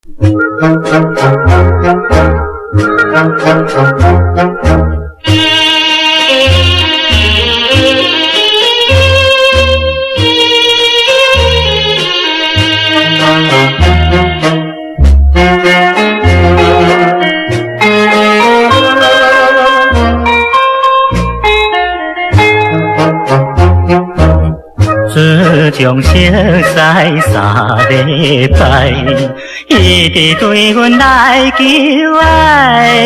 自从熟悉3礼拜，伊直对阮来求爱，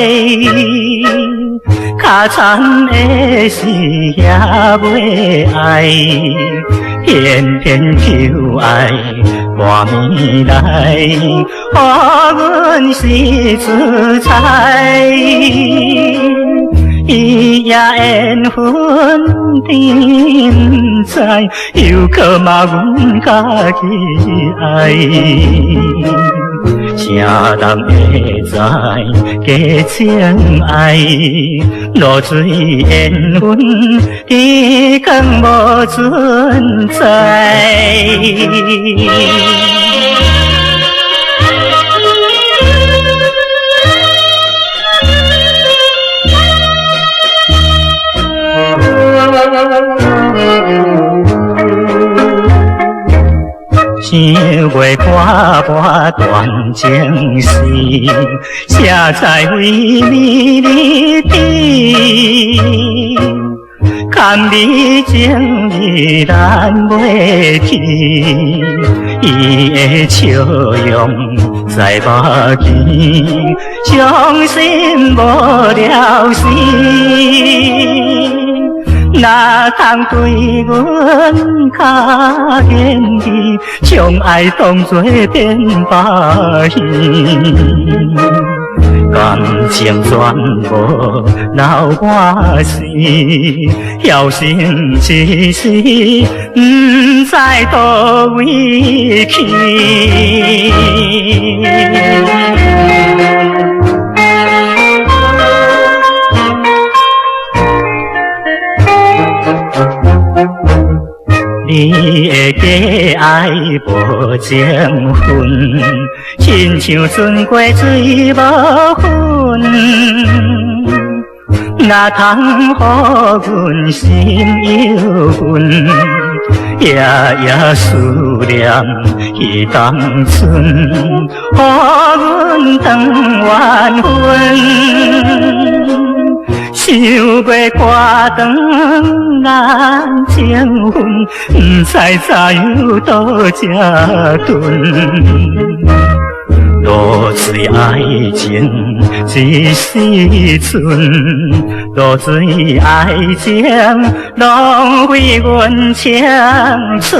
较惨的是也袂爱，偏偏求爱半暝来，予阮是自猜。伊也缘分甜不知，又可骂阮家己爱，谁人会知假情爱？露水缘分，天光无存在。想袂破破断情丝，写在为你的笔，堪美情意难袂去，伊的笑容在目前，伤心无了时。哪通对阮较严厉，将爱当作骗把戏，感情全部留我死，晓心一时不知倒位去。你的假爱无情分，亲像船过水无痕，哪通予阮心忧闷？夜夜思念彼当春，予阮当缘分。想袂挂长难情分，不知早有倒这顿。落水爱情一时阵，落水爱情浪费阮青春。